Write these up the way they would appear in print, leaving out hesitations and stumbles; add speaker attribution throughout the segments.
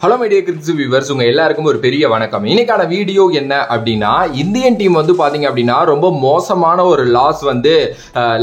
Speaker 1: Hello media cricket viewers, உங்க எல்லாருக்கும் ஒரு பெரிய வணக்கம். இன்னைக்கான வீடியோ என்ன அப்படின்னா, இந்தியன் டீம் வந்து பாத்தீங்க அப்படின்னா ரொம்ப மோசமான ஒரு லாஸ் வந்து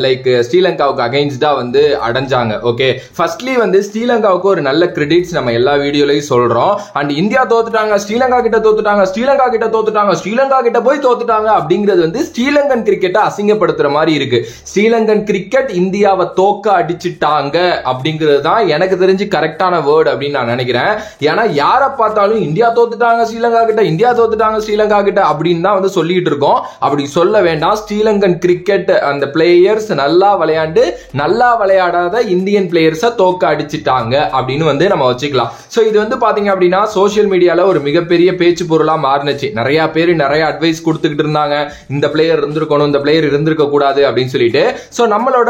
Speaker 1: லைக் ஸ்ரீலங்காவுக்கு அகைன்ஸ்டா வந்து அடைஞ்சாங்க. ஓகே, ஃபர்ஸ்ட்லி வந்து ஸ்ரீலங்காவுக்கு ஒரு நல்ல கிரெடிட்ஸ் நம்ம எல்லா வீடியோலையும் சொல்றோம். அண்ட் இந்தியா தோத்துட்டாங்க, ஸ்ரீலங்கா கிட்ட தோத்துட்டாங்க, ஸ்ரீலங்கா கிட்ட தோத்துட்டாங்க, ஸ்ரீலங்கா கிட்ட போய் தோத்துட்டாங்க அப்படிங்கிறது வந்து ஸ்ரீலங்கன் கிரிக்கெட்டை அசிங்கப்படுத்துற மாதிரி இருக்கு. ஸ்ரீலங்கன் கிரிக்கெட் இந்தியாவை தோக்க அடிச்சுட்டாங்க அப்படிங்கிறது தான் எனக்கு தெரிஞ்சு கரெக்டான வேர்டு அப்படின்னு நான் நினைக்கிறேன். ஏன்னா யாரை பார்த்தாலும் இந்தியா தோத்துட்டாங்க ஸ்ரீலங்கா கிட்ட, இந்தியா தோத்துட்டாங்க ஸ்ரீலங்கா கிட்ட அப்படின்னு தான் வந்து சொல்லிட்டு இருக்கோம். அப்படி சொல்ல வேண்டாம். ஸ்ரீலங்கன் கிரிக்கெட் அந்த பிளேயர்ஸ் நல்லா விளையாண்டு நல்லா விளையாடாத இந்தியன் பிளேயர்ஸை தோக்க அடிச்சிட்டாங்க அப்படின்னு வந்து நம்ம வச்சுக்கலாம். ஸோ இது வந்து பாத்தீங்க அப்படின்னா சோசியல் மீடியால ஒரு மிகப்பெரிய பேச்சு பொருளா மாறினுச்சு. நிறைய பேர் நிறைய அட்வைஸ் கொடுத்துக்கிட்டு இருந்தாங்க, இந்த பிளேயர் இருந்திருக்கணும், இந்த பிளேயர் இருந்திருக்க கூடாது அப்படின்னு சொல்லிட்டு. ஸோ நம்மளோட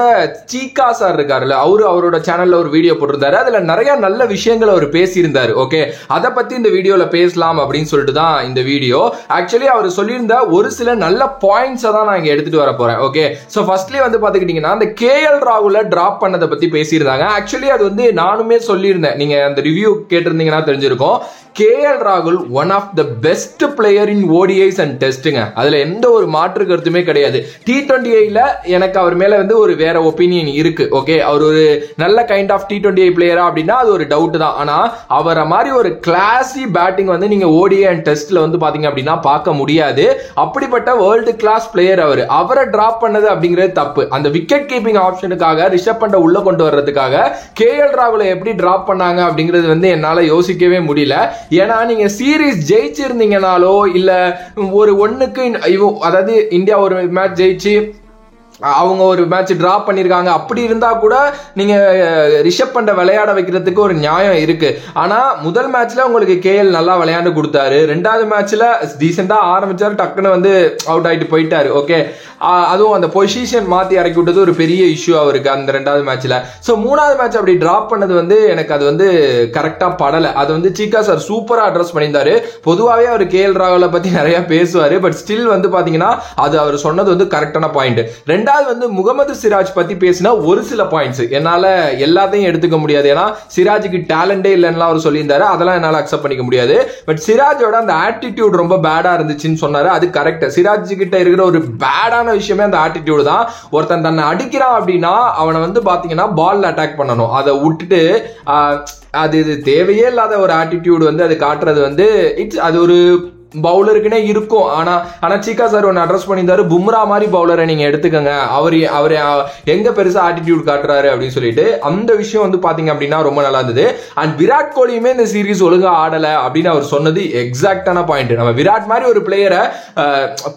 Speaker 1: சீகா சார் இருக்காருல்ல, அவரோட சேனல்ல ஒரு வீடியோ போட்டிருந்தாரு. அதுல நிறைய நல்ல விஷயங்களை அவர் பேசியிருந்தாரு. ஓகே, அதை பத்தி இந்த வீடியோல பேசலாம் அப்படின்னு சொல்லிட்டு தான் இந்த வீடியோ. ஆக்சுவலி அவர் சொல்லியிருந்த ஒரு சில நல்ல பாயிண்ட்ஸ் தான் நான் இங்க எடுத்துட்டு வர போறேன். ஓகே, சோ ஃபர்ஸ்ட்லி வந்து பாத்துக்கிட்டீங்கன்னா அந்த KL ராகுல டிராப் பண்ணதை பத்தி பேசியிருந்தாங்க. ஆக்சுவலி அது வந்து நானுமே சொல்லியிருந்தேன், நீங்க அந்த ரிவ்யூ கேட்டிருந்தீங்கன்னா தெரிஞ்சிருக்கும். KL ராகுல் one of the best player in ODIs and டெஸ்ட்டுங்க. அதுல எந்த ஒரு மாற்று கருத்துமே கிடையாது. T20ல எனக்கு அவர் மேல வந்து ஒரு வேற ஒப்பீனியன் இருக்கு. ஓகே, அவர் ஒரு நல்ல கைண்ட் ஆஃப் T20 பிளேயரா அப்படின்னா அது ஒரு டவுட் தான். ஆனா அவரை மாதிரி ஒரு கிளாசி பேட்டிங் வந்து நீங்க ODI அண்ட் டெஸ்ட்ல வந்து பாத்தீங்க அப்படின்னா பார்க்க முடியாது. அப்படிப்பட்ட வேர்ல்டு கிளாஸ் பிளேயர் அவரை டிராப் பண்ணது அப்படிங்கிறது தப்பு. அந்த விக்கெட் கீப்பிங் ஆப்ஷனுக்காக ரிஷப் பண்ட உள்ள கொண்டு வர்றதுக்காக KL ராகுலை எப்படி டிராப் பண்ணாங்க அப்படிங்கிறது வந்து என்னால யோசிக்கவே முடியல. ஏன்னா நீங்க சீரீஸ் ஜெயிச்சிருந்தீங்கனாலோ இல்ல ஒரு ஒண்ணுக்கு, அதாவது இந்தியா ஒரு மேட்ச் ஜெயிச்சு அவங்க ஒரு மேட்ச் டிராப் பண்ணிருக்காங்க, அப்படி இருந்தா கூட நீங்க ரிஷப் பண்ட விளையாட வைக்கிறதுக்கு ஒரு நியாயம் இருக்கு. ஆனா முதல் மேட்ச்ல உங்களுக்கு KL நல்லா விளையாண்டு கொடுத்தாரு, ரெண்டாவது மேட்ச்ல டீசெண்டா ஆரம்பிச்சாரு, டக்குன்னு வந்து அவுட் ஆயிட்டு போயிட்டாரு. ஓகே, அதுவும் அந்த பொசிஷன் மாத்தி இறக்கி விட்டது ஒரு பெரிய இஷ்யூ அவருக்கு அந்த ரெண்டாவது மேட்ச்ல. சோ மூணாவது மேட்ச் அப்படி டிராப் பண்ணது வந்து எனக்கு அது வந்து கரெக்டா படல. அது வந்து சீகா சார் சூப்பரா அட்ரஸ் பண்ணியிருந்தாரு. பொதுவாகவே அவர் KL ராகுலை பத்தி நிறைய பேசுவாரு, பட் ஸ்டில் வந்து பாத்தீங்கன்னா அது அவர் சொன்னது வந்து கரெக்டான பாயிண்ட். ரெண்டாவது வந்து முகமது சிராஜ் பத்தி பேசினா ஒரு சில பாயிண்ட்ஸ் என்னால எல்லாத்தையும் எடுத்துக்க முடியாது. ஏன்னா சிராஜுக்கு டேலண்டே இல்லைன்னு அவர் சொல்லியிருந்தாரு, அதெல்லாம் என்னால அக்செப்ட் பண்ணிக்க முடியாது. பட் சிராஜோட அந்த ஆட்டிடியூட் ரொம்ப பேடா இருந்துச்சுன்னு சொன்னாரு, அது கரெக்ட். சிராஜ் கிட்ட இருக்கிற ஒரு பேடான விஷயமே அந்த ஆட்டிடியூட் தான். ஒருத்தன் தன்னை அடிக்கிறான் அப்படின்னா அவனை வந்து பாத்தீங்கன்னா பால்ல அட்டாக் பண்ணணும். அதை விட்டுட்டு அது தேவையே இல்லாத ஒரு ஆட்டிடியூட் வந்து அது காட்டுறது வந்து அது ஒரு பவுலருக்குனே இருக்கும். ஆனா சீகா சார் ஒன்னு அட்ரஸ் பண்ணியிருந்தாரு, பும்ரா மாதிரி பவுலரை நீங்க எடுத்துக்கங்க, அவர் எங்க பெருசா ஆட்டிடியூட் காட்டுறாரு அப்படின்னு சொல்லிட்டு. அந்த விஷயம் வந்து பாத்தீங்க அப்படின்னா ரொம்ப நல்லா இருந்தது. அண்ட் விராட் கோலியுமே இந்த சீரீஸ் ஒழுங்கா ஆடல அப்படின்னு அவர் சொன்னது எக்ஸாக்டான பாயிண்ட். நம்ம விராட் மாதிரி ஒரு பிளேயரை,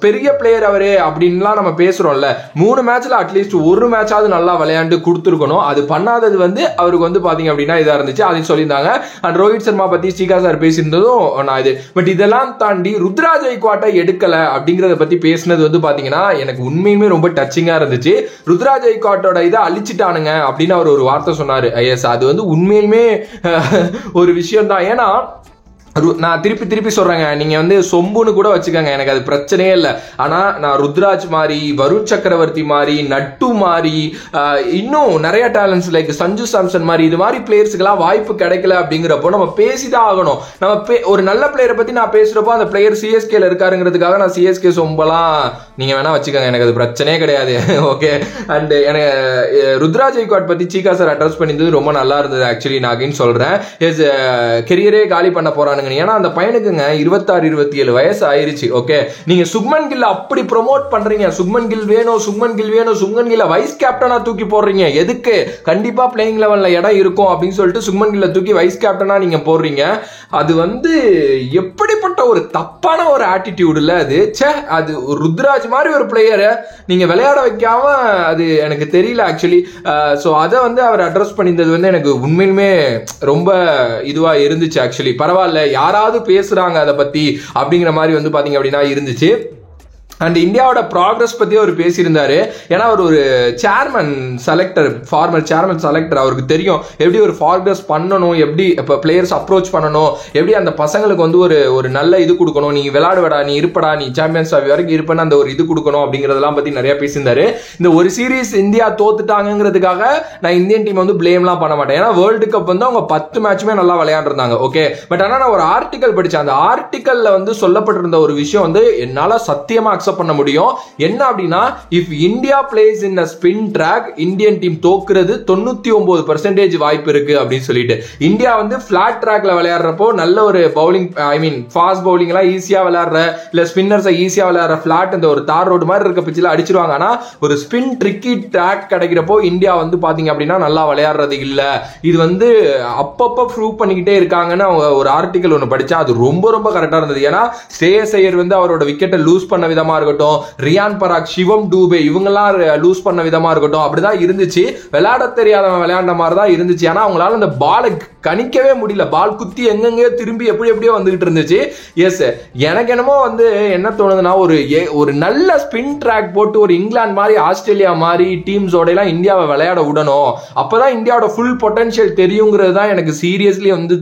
Speaker 1: பெரிய பிளேயர் அவரே அப்படின்லாம் நம்ம பேசுறோம்ல, 3 மேட்ச்ல அட்லீஸ்ட் ஒரு மேட்சாவது நல்லா விளையாண்டு கொடுத்துருக்கணும். அது பண்ணாதது வந்து அவருக்கு வந்து பாத்தீங்க அப்படின்னா இதா இருந்துச்சு. அதையும் சொல்லியிருந்தாங்க. அண்ட் ரோஹித் சர்மா பத்தி சீகா சார் பேசியிருந்ததும் நான் இது. பட் இதெல்லாம் தாண்டி ருத்ராஜ் ஐக்வாட்டை எடுக்கல அப்படிங்கறத பத்தி பேசினது வந்து பாத்தீங்கன்னா எனக்கு உண்மையுமே ரொம்ப டச்சிங்கா இருந்துச்சு. ருத்ராஜ் ஐக்வாட்டோட இதை அழிச்சிட்டானுங்க அப்படின்னு அவர் ஒரு வார்த்தை சொன்னாரு. அது வந்து உண்மையுமே ஒரு விஷயம் தான். ஏன்னா நான் திருப்பி சொல்றேங்க, நீங்க வந்து சொம்புன்னு கூட வச்சுக்கோங்க, எனக்கு அது பிரச்சனையே இல்லை. ஆனா நான் ருத்ராஜ் மாதிரி, வருண் சக்கரவர்த்தி மாதிரி, நட்டு மாதிரி, இன்னும் நிறைய டேலண்ட்ஸ் லைக் சஞ்சு சாம்சன் மாதிரி, இது மாதிரி பிளேயர்ஸுக்கெல்லாம் வாய்ப்பு கிடைக்கல அப்படிங்கிறப்போ நம்ம பேசிதான் ஆகணும். நம்ம ஒரு நல்ல பிளேயரை பத்தி நான் பேசுறப்போ அந்த பிளேயர் CSKல இருக்காருங்கிறதுக்காக நான் CSK சொம்பெல்லாம் நீங்க வேணா வச்சுக்கோங்க, எனக்கு அது பிரச்சனையே கிடையாது. ஓகே, அண்ட் எனக்கு ருத்ராஜ் ஐக்வாட் பத்தி சீகா சார் அட்ரஸ் பண்ணியிருந்தது ரொம்ப நல்லா இருந்தது. ஆக்சுவலி நான் அகைன் சொல்றேன், கெரியரே காலி பண்ண போறாங்க. ஏன்னா அந்த பையனுக்குங்க 26-27 வயசு ஆயிருச்சு. ஓகே, நீங்க சுக்மன் கில் அப்படி ப்ரோமோட் பண்றீங்க, சுக்மன் கில் வேணும், சுக்மன் கில்ல வைஸ் கேப்டனா தூக்கி போடுறீங்க. எதுக்கு? கண்டிப்பா பிளேயிங் லெவல்ல இடம் இருக்கும் அப்படின்னு சொல்லிட்டு சுக்மன் கில்ல தூக்கி வைஸ் கேப்டனா நீங்க போடுறீங்க. அது வந்து எப்படிப்பட்ட ஒரு தப்பான ஒரு ஆட்டிடியூட் இல்ல அது. அது ருத்ராஜ் மாதிரி ஒரு பிளேயரை நீங்க விளையாட வைக்காம, அது எனக்கு தெரியல ஆக்சுவலி. சோ அதை வந்து அவர் அட்ரஸ் பண்ணியிருந்தது வந்து எனக்கு உண்மையிலுமே ரொம்ப இதுவா இருந்துச்சு. ஆக்சுவலி பரவாயில்ல, யாராவது பேசுறாங்க அதை பத்தி அப்படிங்கிற மாதிரி வந்து பாத்தீங்க அப்படின்னா இருந்துச்சு. அண்ட் இந்தியாவோட ப்ராக்ரஸ் பத்தி அவர் பேசியிருந்தாரு. ஏன்னா அவர் ஒரு chairman selector, former chairman selector, அவருக்கு தெரியும் எப்படி ஒரு ப்ராக்ரஸ் பண்ணணும், எப்படி இப்போ பிளேயர்ஸ் அப்ரோச் பண்ணணும், எப்படி அந்த பசங்களுக்கு வந்து ஒரு நல்ல இது கொடுக்கணும், நீ விளையாடுவடா, நீ இருப்படா, நீ சாம்பியன்ஸ் ட்ராஃபி வரைக்கும் இருப்பேன்னு அந்த ஒரு இது கொடுக்கணும் அப்படிங்கிறதெல்லாம் பத்தி நிறைய பேசியிருந்தாரு. இந்த ஒரு சீரீஸ் இந்தியா தோத்துட்டாங்கிறதுக்காக நான் இந்தியன் டீம் வந்து பிளேம்லாம் பண்ண மாட்டேன். ஏன்னா வேர்ல்டு கப் வந்து அவங்க 10 மேட்சுமே நல்லா விளையாண்டுருந்தாங்க. ஓகே, பட் ஆனால் நான் ஒரு ஆர்டிகல் படித்தேன். அந்த ஆர்டிகல்ல வந்து சொல்லப்பட்டிருந்த ஒரு விஷயம் வந்து என்னால் சத்தியமா அக்செப்ட் பண்ண முடியும். என்ன அப்படின்னா, if India plays in spin track, Indian team தோக்குறது 99% வாய்ப்பு இருக்கு அப்படின்னு சொல்லிட்டு. இந்தியா வந்து பிளாட் ட்ராக்ல விளையாடுறப்போ நல்ல ஒரு பவுலிங், ஐ மீன் ஃபாஸ்ட் பவுலிங் எல்லாம் ஈஸியா விளையாடுற, இல்ல ஸ்பின்னர்ஸை ஈஸியா விளையாடுற பிளாட் இந்த ஒரு தார் ரோடு மாதிரி இருக்க பிச்சில் அடிச்சிருவாங்க. ஆனா ஒரு ஸ்பின் ட்ரிக்கி ட்ராக் கிடைக்கிறப்போ இந்தியா வந்து பாத்தீங்க அப்படின்னா நல்லா விளையாடுறது இல்ல. இது வந்து அப்பப்போ ப்ரூவ் பண்ணிக்கிட்டே இருக்காங்கன்னு அவங்க ஒரு ஆர்டிகல் ஒன்று படிச்சா, அது ரொம்ப ரொம்ப கரெக்டா இருந்தது. ஏன்னா ஸ்ரேயஸ் ஐயர் வந்து அவரோட விக்கெட்டை லூஸ் பண்ண விதமா இருக்கட்டும், ரியான் பராக், சிவம் டூபே இவங்கெல்லாம் லூஸ் பண்ண விதமா இருக்கட்டும், அப்படிதான் இருந்துச்சு. விளையாட தெரியாதவன் விளையாண்ட மாதிரி தான் இருந்துச்சு. ஆனா அவங்களால அந்த பாலை கணிக்கவே முடியல. பால் குத்தி எங்கெங்கயோ திரும்பி எப்படியோ வந்துகிட்டு இருந்துச்சு. எஸ், எனக்கு என்னமோ வந்து என்ன தோணுதுன்னா, ஒரு நல்ல ஸ்பின் ட்ராக் போட்டு ஒரு இங்கிலாந்து மாதிரி, ஆஸ்திரேலியா மாதிரி டீம்ஸோட எல்லாம் இந்தியாவை விளையாட விடணும். அப்பதான் இந்தியாவோட ஃபுல் பொட்டன்ஷியல் தெரியுங்கிறது தான் எனக்கு சீரியஸ்லி வந்து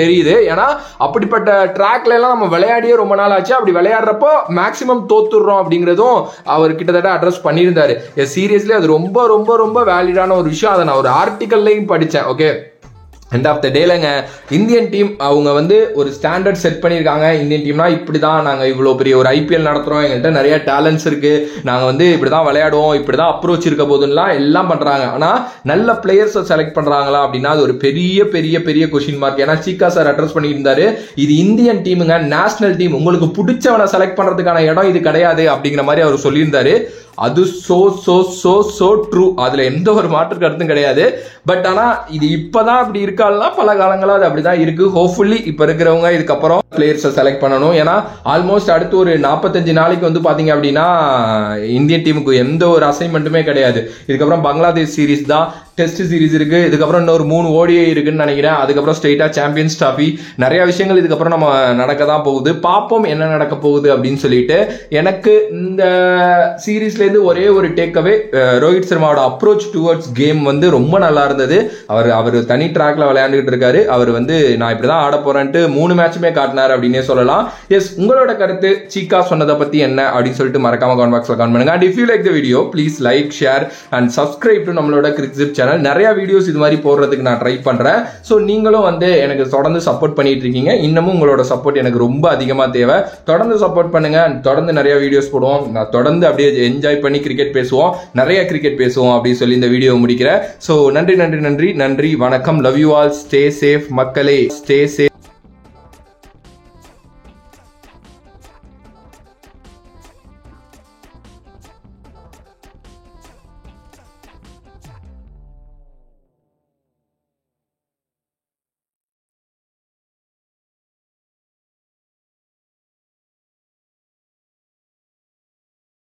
Speaker 1: தெரியுது. ஏன்னா அப்படிப்பட்ட ட்ராக்ல எல்லாம் நம்ம விளையாடியே ரொம்ப நாள் ஆச்சு. அப்படி விளையாடுறப்போ மேக்சிமம் தோத்துடுறோம் அப்படிங்கிறதும் அவர் கிட்டத்தட்ட அட்ரஸ் பண்ணியிருந்தாரு. சீரியஸ்லி அது ரொம்ப ரொம்ப ரொம்ப வேலிடான ஒரு விஷயம். அதை நான் ஒரு ஆர்டிக்கல்லையும் படித்தேன். ஓகே, எண்ட் ஆஃப் த டேலங்க இந்தியன் டீம் அவங்க வந்து ஒரு ஸ்டாண்டர்ட் செட் பண்ணியிருக்காங்க. இந்தியன் டீம்னா இப்படிதான், நாங்கள் இவ்வளோ பெரிய ஒரு IPL நடத்துகிறோம், எங்கள்கிட்ட நிறைய டேலண்ட்ஸ் இருக்கு, நாங்கள் வந்து இப்படிதான் விளையாடுவோம், இப்படிதான் அப்ரோச் இருக்க போதுலாம் எல்லாம் பண்றாங்க. ஆனால் நல்ல பிளேயர்ஸை செலக்ட் பண்றாங்களா அப்படின்னா அது ஒரு பெரிய பெரிய பெரிய கொஸ்டின் மார்க். ஏன்னா சீக்கா சார் அட்ரஸ் பண்ணியிருந்தாரு, இது இந்தியன் டீமுங்க, நேஷனல் டீம், உங்களுக்கு பிடிச்சவனை செலக்ட் பண்றதுக்கான இடம் இது கிடையாது அப்படிங்கிற மாதிரி அவர் சொல்லியிருந்தாரு. அது சோ ட்ரூ. அதுல எந்த ஒரு மாற்று கருத்தும் கிடையாது. பட் ஆனா இது இப்பதான் அப்படி இருக்காதுன்னா பல காலங்களா அது அப்படிதான் இருக்கு. ஹோப்ஃபுல்லி இப்ப இருக்கிறவங்க இதுக்கப்புறம் பிளேயர்ஸை செலக்ட் பண்ணணும். ஏன்னா ஆல்மோஸ்ட் அடுத்து ஒரு 45 நாளைக்கு வந்து பாத்தீங்க அப்படின்னா இந்தியன் டீமுக்கு எந்த ஒரு அசைன்மெண்ட்டுமே கிடையாது. இதுக்கப்புறம் பங்களாதேஷ் சீரீஸ் தான், டெஸ்ட் சீரீஸ் இருக்கு, இதுக்கப்புறம் இன்னொரு 3 ODI இருக்குன்னு நினைக்கிறேன். அதுக்கப்புறம் ஸ்ட்ரெயிட்டா சாம்பியன்ஸ் ட்ராஃபி, நிறைய விஷயங்கள் இதுக்கப்புறம் நம்ம நடக்க தான் போகுது. பார்ப்போம் என்ன நடக்க போகுது அப்படின்னு சொல்லிட்டு. எனக்கு இந்த சீரீஸ்ல இருந்து ஒரே ஒரு டேக்அவே, ரோஹித் சர்மாவோட அப்ரோச் டுவர்ட்ஸ் கேம் வந்து ரொம்ப நல்லா இருந்தது. அவர் தனி ட்ராக்ல விளையாண்டுட்டு இருக்காரு. அவர் வந்து நான் இப்படிதான் ஆட போறேன்ட்டு 3 மேட்சுமே காட்டினார் அப்படின்னே சொல்லலாம். எஸ், உங்களோட கருத்து சீக்கா சொன்னதை பத்தி என்ன அப்படின்னு சொல்லிட்டு மறக்காம கமெண்ட் பாக்ஸ்ல கமெண்ட் பண்ணுங்க. And if you like the video please like, share and subscribe to நம்மளோட கிரிக்ஸிப் சேனல். நிறைய வீடியோஸ் இது மாதிரி போடுறதுக்கு நான் ட்ரை பண்றேன். ஸோ நீங்களும் வந்து எனக்கு தொடர்ந்து சப்போர்ட் பண்ணிட்டு இருக்கீங்க. இன்னமும் உங்களோட சப்போர்ட் எனக்கு ரொம்ப அதிகமா தேவை. தொடர்ந்து சப்போர்ட் பண்ணுங்க. தொடர்ந்து நிறைய வீடியோஸ் போடுவோம். நான் தொடர்ந்து அப்படியே என்ஜாய் பண்ணி கிரிக்கெட் பேசுவோம், நிறைய கிரிக்கெட் பேசுவோம் அப்படின்னு சொல்லி இந்த வீடியோ முடிக்கிறேன். ஸோ நன்றி, வணக்கம். Love you all. Stay safe மக்களே, ஸ்டே சேஃப்.